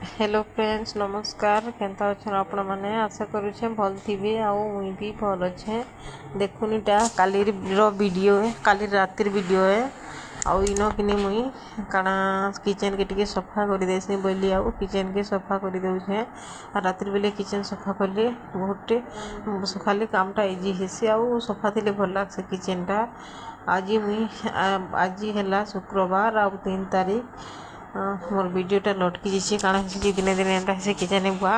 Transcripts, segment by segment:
Hello friends नमस्कार केनता अच्छे आपण मैंने आशा करुचे भल थी आउ मुई भी भल अच्छे देखुन इटा काली वीडियो है काली रातिर वीडियो है आउ इन कि मुई काना किचन के टिके सफा कर देसी बोली आउ किचन के सफा कर दे रातिर बेले किचन सफा कले बहुत खाली कामटा इजी हेसी आउ सफा थे भल लगे किचनटा आज मुई आज है शुक्रवार आउ 3 तारीख मोर वीडियोटा लटकी जाइए कारण दिने दिने एंता से किचन बुआ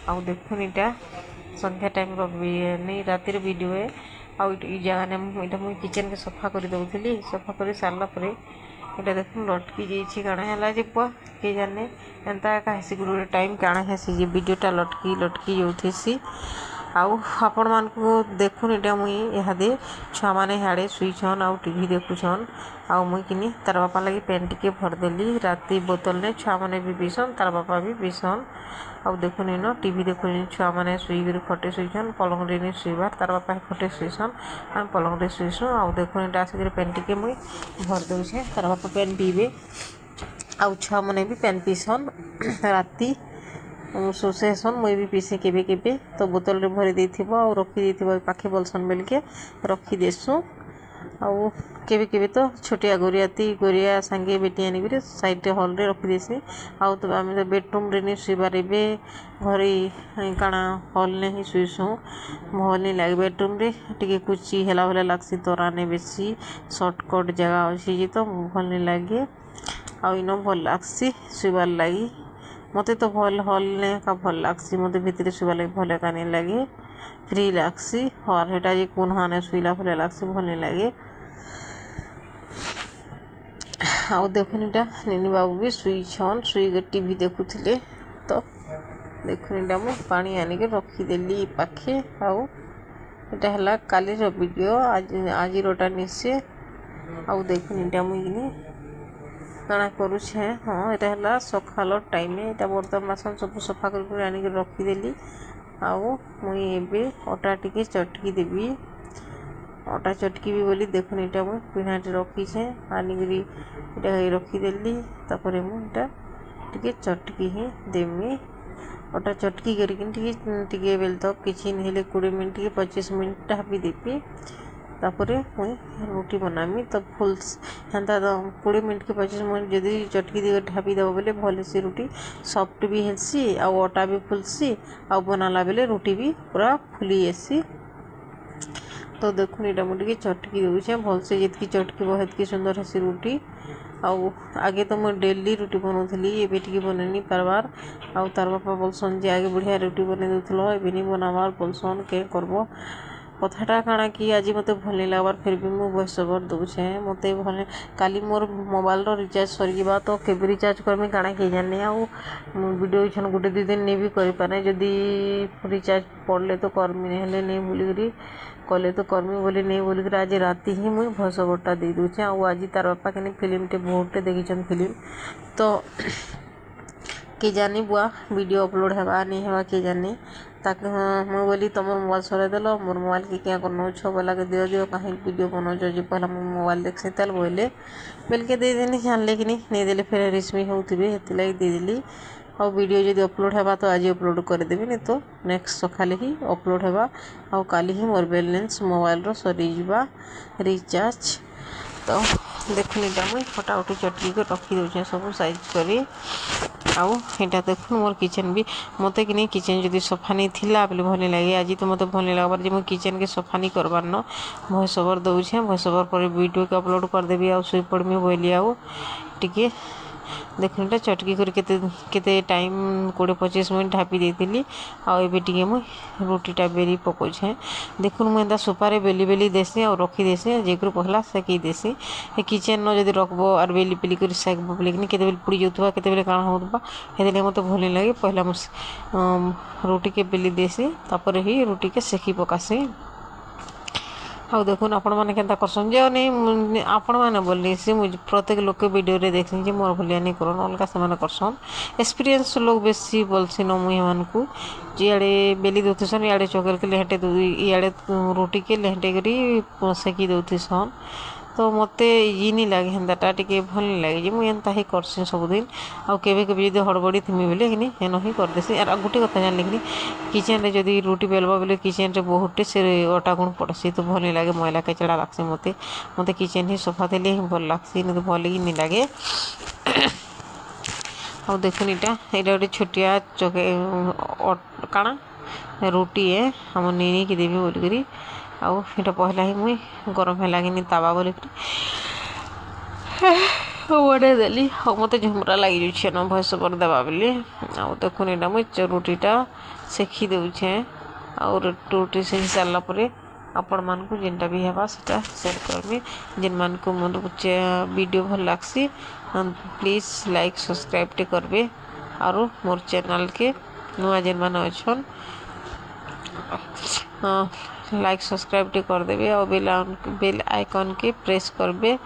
आउ देखुन इटा संध्या टाइम नहीं रातिर वीडियो है आउ जगह ने मुझे किचन के सफा कर दूसरी सफा कर सारा पर यहाँ देखुन लटकी जाइए काण है बुआ किए जाने एंता एका हेसी गोटे टाइम काण हेसी वीडियोटा लटकी लटकी जाऊसी आउ आपण मानकु देखुन इटा मुई इहादे छुआ माने हाड़े शुईछन आउ टीवी देखुछन आउ मुई किनी तार बापा लगी पेन टिके भरदेली राति बोतल ने छुआ माने भी पीसन तार बापा भी पीसन आउ देखुन इन टीवी देखुन छुआ माने शुईकर खटे शुईछन पलंग रे शुईबार तार बापा खटे शुईसन आम पलंग रे शुईसु आउ देखुन इटा आसिक पेन टिके मुई भर दउछे तार बापा पेन पीबे आउ छुआ माने भी पेन पीसन राति सोसेसन मुई भी पीसे केबे केबे तो बोतल रे भरी देथिबो आ रखी देथिबो पाखे बोलसन बेल के रखी देसु आउ केबे केबे तो छोटिया गोरिया संगे बेटी आनी करे साइड रे हॉल रे रखी देसी आउ तो आम तो बेडरूम रे नहीं शुईबार बे घरे काना हॉल ने ही शुईसु भल नहीं लगे बेडरूम रे टिके कुची हेला भला लागसी तोराने बेसी शॉर्टकट जगह अच्छी जी तो भल नहीं लगे आउ इन भल लागसी शुईबार लगी मते तो भल हॉल ने का भल लागसी मते भितर शुवा लगे भल का नहीं लगे फ्री लागसी और हेटा जे कोन हाने शुईला भल लागसी भल नहीं लगे आउ देखुन इटा निनी बाबू भी शुईछन शुई टीवी देखुथिले तो देखुन इटा मु पानी आनी के रखी देली पाखे आउ इटा हला काली रो वीडियो आज रोटा निसे आउ देखुन इटा मु इनी काना करुछे हाँ यहाँ है सकाल टाइम यहाँ बर्तन बासन सब सफा कर आनिक रखीदेली आउ मुई एबे अटा टिके चटकी देवी अटा चटकी भी बोली देखुन इटा मुई पिनाटे रखीछे आनिक इटा रखीदेली तापर मुझे टिके चटकी ही देमी अटा चटकी करके बेल तक किसी नहीं 20 मिनट के 25 मिनट ढापी देवी तापर मुई रोटी बनामी तो फुल हेन्ता 20 मिनट के 25 मिनट जदि चटकी दी ढापी देव बोले भल से रोटी सॉफ्ट भी हेसी आउ अटा भी फुलसी आउ बनाला बेले रोटी भी पूरा फुली जासी तो देखुन इटा मुझे चटकी दूचे भल से जितकी चटकी हेतकी सुंदर हेसी रोटी आउ आगे तो मुझे डेली रोटी बनाऊली एबे टिके बनैनी पारबार आउ तार बापा बोलसन जे आगे बढ़िया रोटी बनै दूथलो एबे नहीं बनाबार बोलसन के करबो कथाटा काଣା कि आज मत भल नहीं लगवार फिर भी मुझे वॉइस ओवर दूचे मत भल काली मोर मोबाइल रिचार्ज सरीबा तो केबे रिचार्ज करमी काଣା कि जाने आउ वीडियो इछन गोटे 2 दिन नहीं भी करि पारे जदी रिचार्ज पड़ले तो करमी नहीं नहीं बोलिकी कले तो करमी बोली नहीं बोलिक आज राति ही मुझे वॉइस ओवरटा दे दूचे आउ आज तार बापा के फिल्म टे बहुते देखी फिल्म तो के जानी बुआ वीडियो अपलोड हेबा नहीं हेबा के जानी ताकि हाँ मुझे बोली तुम मोबाइल सरे देल मोर मोबाइल के क्या करना छो बोला के दियो दियो कहीं वीडियो बनाओ जो पहला मो मोबाइल देख से तेल बोले बेल के दे देनी जानले कि नहीं देले फिर रिस्मी होती लगी देदेली और वीडियो जब अपलोड हेबा तो आज अपलोड करदेवी नहीं तो नेक्स्ट सकाले ही अपलोड हेबा आउ काली ही मोर बैलेंस मोबाइल रो सरीजा रिचार्ज तो देखुन इटा मुई फटाफट चटकी को रखी दूचे सब साइज करी आउ यहाँ देखुन मोर किचन भी मत कि नहीं किचन जदि सफा नहीं थिला बोले भल लगे आज तो मत भल लगवार जो किचन के सफा नहीं करवार न वॉइस ओवर दूचे वॉइस ओवर पर वीडियो के अपलोड करदेवी आउ शुई पड़मी बोली आउ टिके देखुन चटकी कर केते टाइम 20-25 मिनट ढापी देती आउ एबे टिके मुई रोटीटा बेरी पकोछे देखुन मुझे एंता सुपारे बेली बेली देसी और रखी देसी जेकरू पहला सेकी देसी ए किचन न जदि रखबो और बेली बेली कर सेकबो बोले कि केते बेले पुड़ी जाउथबा केते बेले काଣା होउथबा हेदे मते भल लगे पहला रोटी के बेली देसी तापर ही रोटी के सेकी पकासी आउ देखुन आपण मैंने केन्ता करसन जे नहीं आपण मैंने बोली से मुझे प्रत्येक लोग के वीडियो रे देखनी जे मोर भलिया नहीं करन अलगा से करसन एक्सपीरियंस लोग बेसी बोलसिन मुई मानकू जियाड़े बेली दउथिसन इयाड़े चोकर के लेहटे इयाड़े रोटी के लेहटे करी सेकी दउथिसन तो मत ये नहीं लगे हेन्ताटा टे भल नहीं लगे जे मुझे एंता ही करसी सबुदिन आउ केवे जो हड़बड़ी थी बोले कि हेन ही करदेसी और गोटे कथा जान कि किचेन रे जदि रुटी बेलबा बोले किचेन रे बहुटे से अटा गुण पड़सी तो भल नहीं लगे मैला कचड़ा लगसी मत मत किचेन ही सफा देले ही भल लगसी नहीं तो भल ही नहीं लगे। आ देखुन इटा गोटे छोटिया चके काଣା रुटी है हम नी की देवी बोलिकी आउ इटा पहला ही मुई गरम है लगे तावा बोलिकी बड़े देली मत झुमरा लगी जाए न भैंस पर देवा बोली आउ देखुन इटा मुई रुटीटा सेखी देछे और रुटी सेखी सारा पर आपण मानक जेनटा भी हेबा सेटा शेयर करमी जेन मानक मोर वीडियो भल लागसी प्लीज लाइक सब्सक्राइब टे करबे और मोर चैनल के नुआ जेन मान अच्छन लाइक सब्सक्राइब टे करदेवे और बेल आइकन के प्रेस करबे।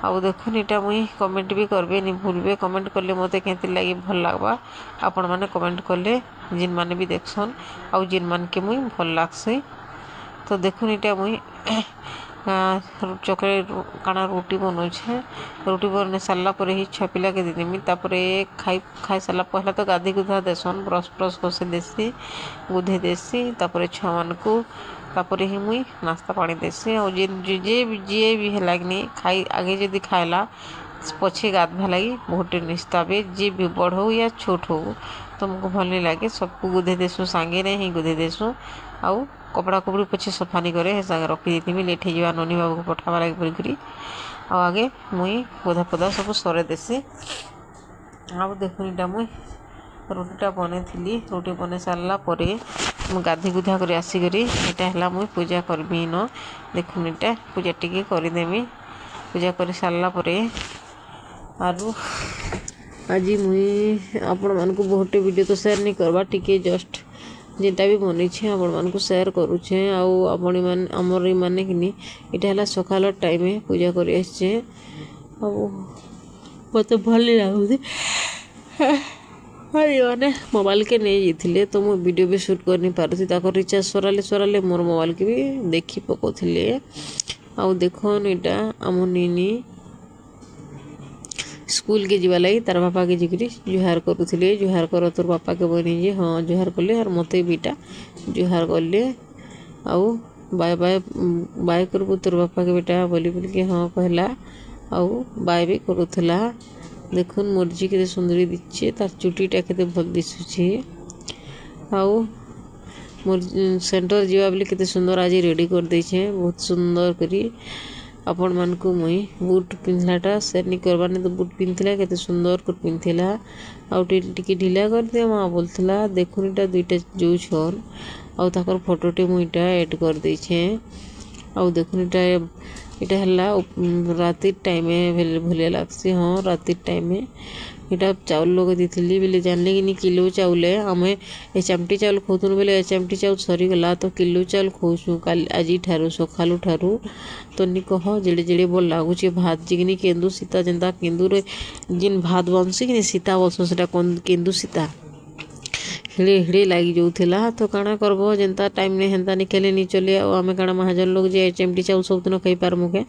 आउ देखुन इटा मुई कमेंट भी करबे नहीं भूलबे कमेंट करले मते केते लगे भल लागबा आपण माने कमेंट करले जिन माने भी देखसन आउ जिन मान के मुई भल लागसी। तो देखुन इटा मुई चॉकलेट काना रोटी बनौछे रोटी बन सारा पर ही छुआ पिला के देदेमी तापर खाई सारा पहला तो गाधी गुधा देसन ब्रश ब्रश कषे देसी गुधे देसी तापर छुआ मान को तापर ही मुई नाश्ता पानी देसी और जे भी है लगनी खाई आगे जदि खाएला पछे गाधवा लगी बहुत निस्ताबे जे भी बड़ हो या छोट हो तुमको भल नहीं लगे सबको गुधे देसु सांगे नहीं ही गुधे देसु आउ कपड़ा कपड़ी पछे सफा नहीं करे संगे रखी देती लेट हो ननी बाबू को पठावा लगे बोलिकी आगे मुई गोधा पदा सब सरे देसी। आउ देखुन इटा मुई रुटीटा बने थी रुटी बने सारा पर गाधी गुधा कर आसिक इटा मुई पूजा करमी न देखुन इटा पूजा टी करदेमी पूजा कर सारा पर आरु आज मुई आपण मानक बहुत वीडियो तो शेयर नहीं करवा टिके जस्ट जेटा भी बनी आपण मान को शेयर करुचे आमर माने कि इटा सकाल टाइम पूजा कर मत भल लगुच मैंने मोबाइल के नहीं जाते तो मु वीडियो भी शूट कर नहीं पार्थी रिचार्ज सराले मोर मोबाइल के भी देखी पकोले आउ देखन इटा आम नीनी स्कूल के जीवा लगी तार बापा के जिक्री जुहार करुले जुहार कर तोर बापा के बनी जे हाँ जुहार कले और मत बीटा जुहार कले आउ बाय बाय बाय करबू तोर बापा के बेटा बोली कि हाँ कहला आउ बाय भी करुला देखुन मर्जी के सुंदरी दिच्छे तार चुटीटा के भल दिशुचे आउ मोर सेंटर जीवा बोले केते सुंदर आज रेडी कर देछे बहुत सुंदर करी आपण मान को मुई बूट पिंधलाटा शेयर नहीं करवा नहीं तो बूट पिंधला केते सुंदर कर पिंधला आउ टिके ढिला कर दे माँ बोलथला देखुन इटा दुईटा जो छन आउ ताकर फोटोटे मुईटा ऐड कर देछे आउ देखुन इटा इटा हला राति टाइम भले लागसी हाँ राति टाइम इटा चाउल लोग दी बोले जानले कि नहीं किलो चाउल आम ए चामटी चाउल खोतुन बोले ए चामटी चाउल सरीगला तो किलो चाउल खोसु काल आज ठारू सकालू ठारू तो नहीं कह जेड़े जेड़े बोल लगुच भात जिगनी केन्दु सीता जेनता केन्दुरे जिन भात बनसी कि सीता बोलसन से केन्दु सीता हिड़े हिड़े लगी जाऊला तो काଣା करब जेनता टाइम ने हेन्ता निकले नहीं चले आम काଣା महाजन लोग जे एचएमटी चाउल सब दिन खाई पारमु के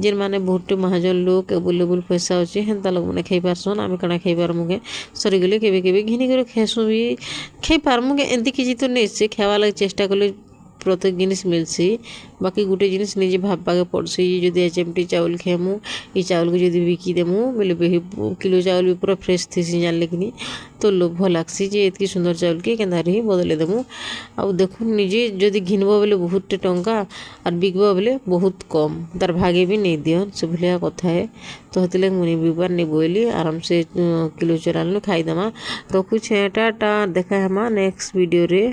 जेन माने बहुत महाजन लोग अवेलेबल पैसा अच्छे हेन्ता लोग मैंने खाई पारसन आम काଣା खाई पारमु के सरीगले केवे केवे घिनी कर खेसु भी खाई पारमु के एंती किसी तो नहीं से खावा लगे चेष्टा कले प्रत्येक जिनिस मिलसी बाकी गोटे जिनिस निजे भावबाके पड़सी जदि एचएमटी चाउल खेमु ये चाउल को जदि बिकी देमु बोले किलो चाउल भी पूरा फ्रेश थी जानले कि तो लोभ लागसी जे एतकी सुंदर चाउल के केन्दार ही बदले देमु आउ देखु निजे जदि घिनब बोले बहुत टंका और बिकब बोले बहुत कम तार भागे भी नहीं दियन से भलिया कथा है तो हेतले मुनि बिबार नहीं बोली आराम से किलो चौराल खाईदेमा रखुछे टाटा देखा हेमा नेक्स्ट वीडियो रे।